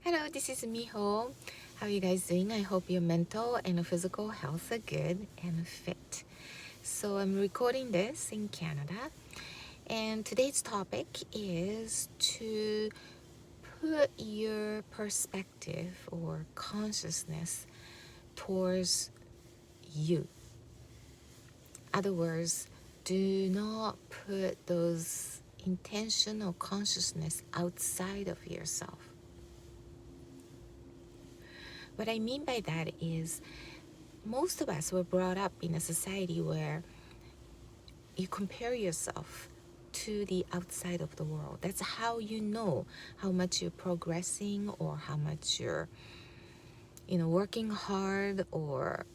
Hello, this is Miho. How are you guys doing? I hope your mental and physical health are good and fit. So I'm recording this in Canada, and today's topic is to put your perspective or consciousness towards you. Other words, do not put those intention or consciousness outside of yourself. What I mean by that is most of us were brought up in a society where you compare yourself to the outside of the world. That's how you know how much you're progressing or how much you're, working hard or,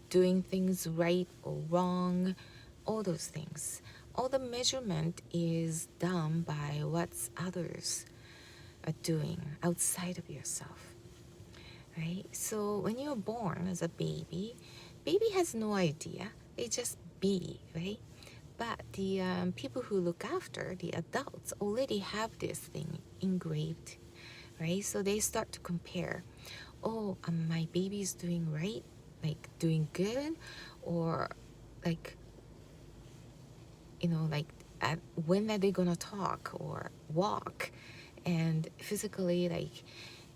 doing things right or wrong, all those things. All the measurement is done by what others are doing outside of yourself. Right? So when you're born as a baby has no idea. They just be, right? But the people who look after, the adults, already have this thing engraved, right? So they start to compare. Oh, my baby's doing right, like doing good, or like, when are they gonna talk or walk? And physically, like,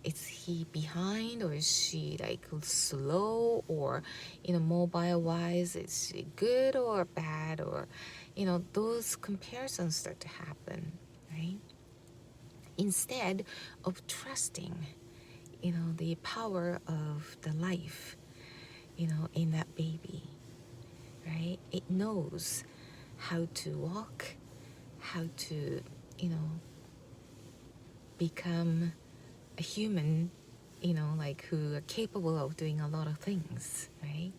is he behind or is she like slow, or mobile wise, is she good or bad, or those comparisons start to happen, right? Instead of trusting the power of the life in that baby, right? It knows how to walk, how to become a human, who are capable of doing a lot of things, right?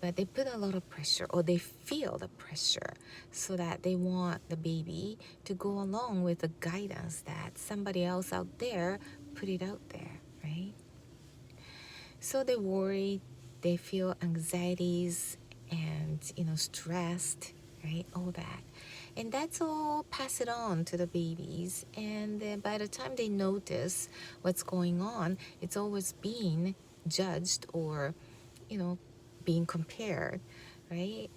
But they put a lot of pressure, or they feel the pressure, so that they want the baby to go along with the guidance that somebody else out there put it out there, right? So they worry, they feel anxieties and stressed, right? All that. And that's all pass it on to the babies. And then by the time they notice what's going on, it's always being judged or, being compared, right?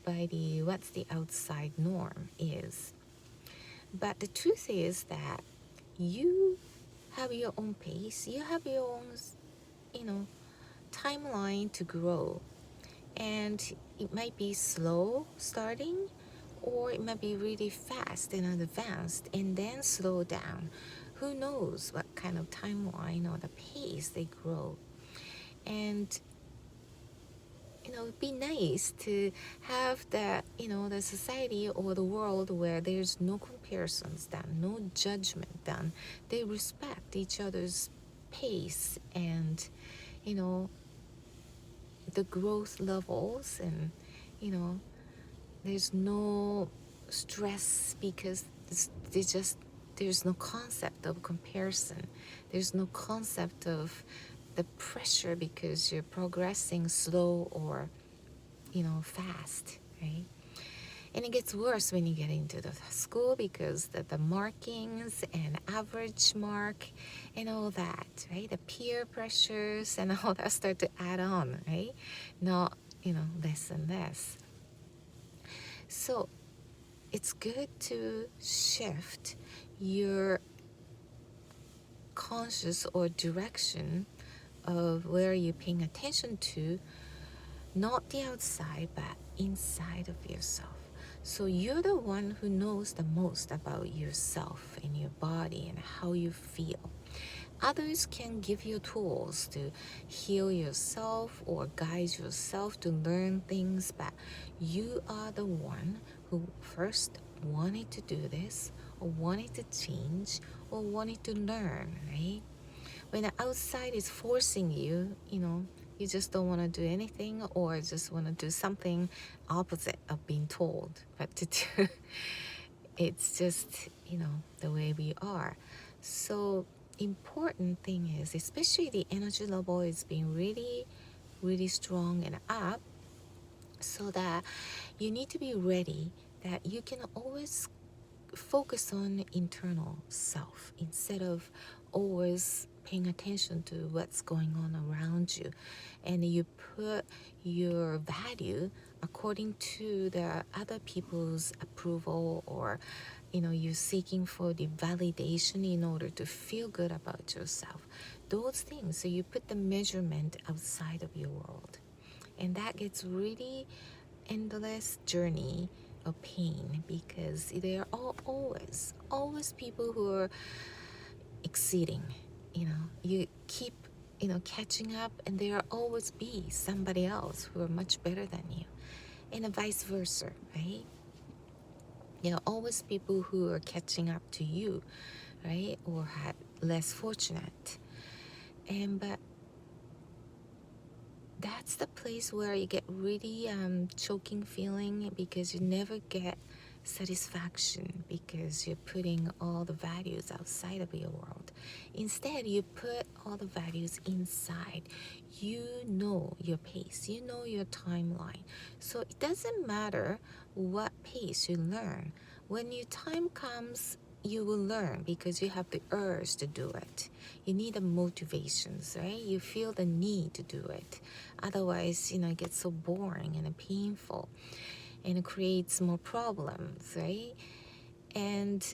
By what's the outside norm is. But the truth is that you have your own pace. You have your own, timeline to grow. And it might be slow starting, or it might be really fast and advanced and then slow down. Who knows what kind of timeline or the pace they grow. And it'd be nice to have that, the society or the world where there's no comparisons done, no judgment done. They respect each other's pace and, the growth levels, and, there's no stress because there's no concept of comparison. There's no concept of the pressure because you're progressing slow or fast, right? And it gets worse when you get into the school because the markings and average mark and all that, right? The peer pressures and all that start to add on, right? Not less and less. So it's good to shift your conscious or direction of where you're paying attention to, not the outside, but inside of yourself. So you're the one who knows the most about yourself and your body and how you feel. Others can give you tools to heal yourself or guide yourself to learn things, but you are the one who first wanted to do this, or wanted to change, or wanted to learn, right? When the outside is forcing you, you just don't want to do anything, or just want to do something opposite of being told what to do. It's just, the way we are. So important thing is, especially the energy level is being really, really strong and up, so that you need to be ready that you can always focus on internal self instead of always paying attention to what's going on around you, and you put your value according to the other people's approval, or you're seeking for the validation in order to feel good about yourself, those things. So you put the measurement outside of your world, and that gets really endless journey of pain, because there are always people who are exceeding. You keep catching up, and there will always be somebody else who are much better than you, and vice versa, right? There are always people who are catching up to you, right, or had less fortunate. But that's the place where you get really choking feeling, because you never get satisfaction, because you're putting all the values outside of your world. Instead, you put all the values inside. You know your pace, you know your timeline. So it doesn't matter what pace you learn. When your time comes, you will learn, because you have the urge to do it. You need the motivations, right? You feel the need to do it. Otherwise, it gets so boring and painful, and it creates more problems, right? And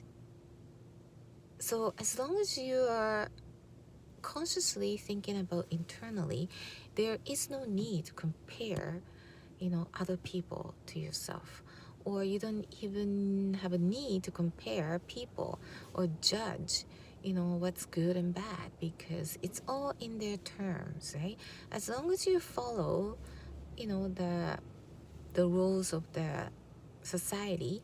so as long as you are consciously thinking about internally, there is no need to compare, other people to yourself. Or you don't even have a need to compare people or judge, what's good and bad, because it's all in their terms, right? As long as you follow, the rules of the society,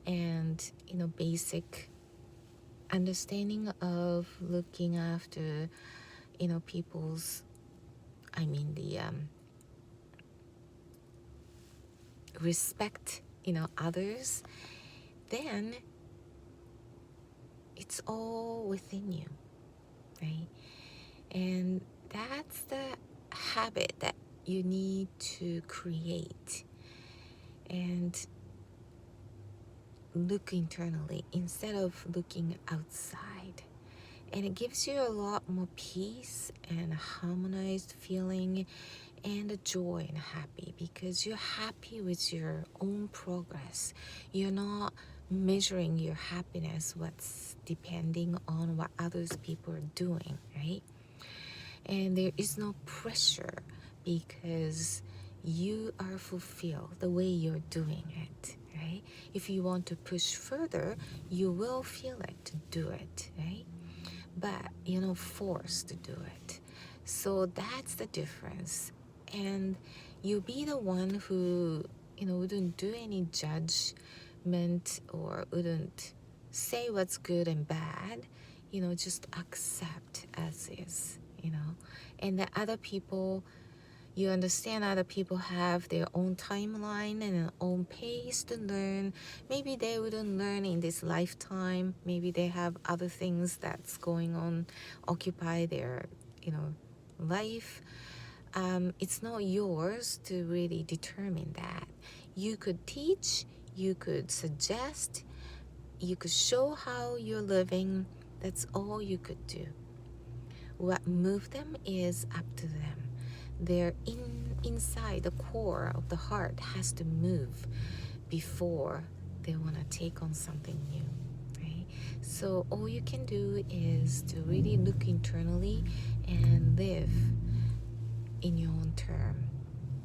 and basic understanding of looking after people's, the respect others, then it's all within you, right? And that's the habit that you need to create, and look internally instead of looking outside. And it gives you a lot more peace and a harmonized feeling, and a joy and happy, because you're happy with your own progress. You're not measuring your happiness what's depending on what others people are doing, right? And there is no pressure, because you are fulfilled the way you're doing it, right? If you want to push further, you will feel it to do it, right? But you're not forced to do it. So that's the difference. And you'll be the one who, wouldn't do any judgment, or wouldn't say what's good and bad, just accept as is, And the other people, you understand other people have their own timeline and their own pace to learn. Maybe they wouldn't learn in this lifetime. Maybe they have other things that's going on, occupy their, life. It's not yours to really determine that. You could teach, you could suggest, you could show how you're living. That's all you could do. What moved them is up to them. They're inside the core of the heart has to move before they want to take on something new, right? So all you can do is to really look internally and live in your own term.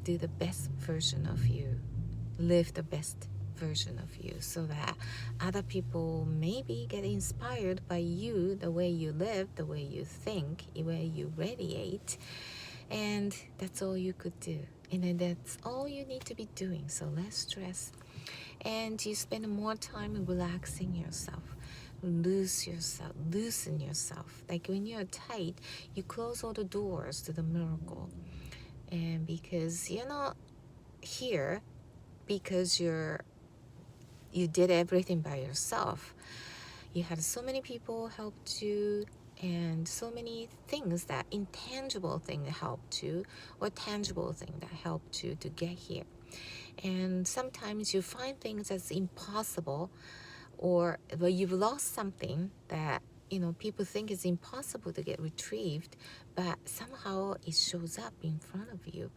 Do the best version of you. Live the best version of you, so that other people maybe get inspired by you, the way you live, the way you think, the way you radiate. And that's all you could do. And then that's all you need to be doing. So less stress. And you spend more time relaxing yourself. Loosen yourself. Like when you're tight, you close all the doors to the miracle. And because you're not here because you did everything by yourself. You had so many people helped you, and so many things, that intangible thing that helped you, or tangible thing that helped you to get here. And sometimes you find things that's impossible, or you've lost something that people think it's impossible to get retrieved, but somehow it shows up in front of you.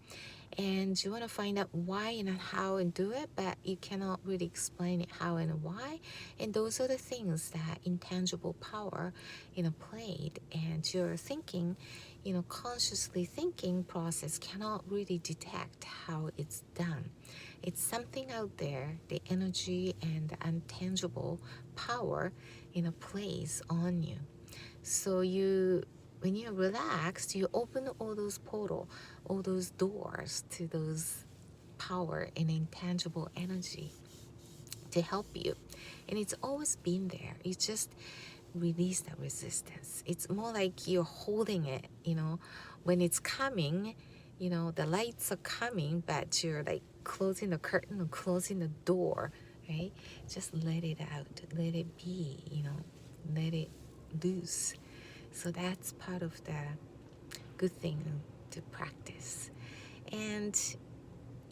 And you want to find out why and how and do it, but you cannot really explain it how and why. And those are the things that intangible power, played. And your thinking, consciously thinking process cannot really detect how it's done. It's something out there, the energy and the intangible power, plays on you. So when you're relaxed, you open all those portals, all those doors to those power and intangible energy to help you. And it's always been there. You just release that resistance. It's more like you're holding it, when it's coming, the lights are coming, but you're like closing the curtain or closing the door, right? Just let it out, let it be, let it loose. So that's part of the good thing to practice. And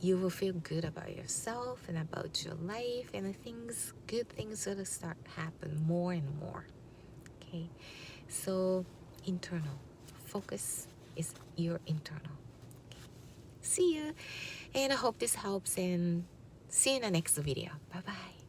you will feel good about yourself and about your life, and good things will start happen more and more. Okay, so internal focus is your internal. Okay. See you, and I hope this helps, and see you in the next video. Bye bye.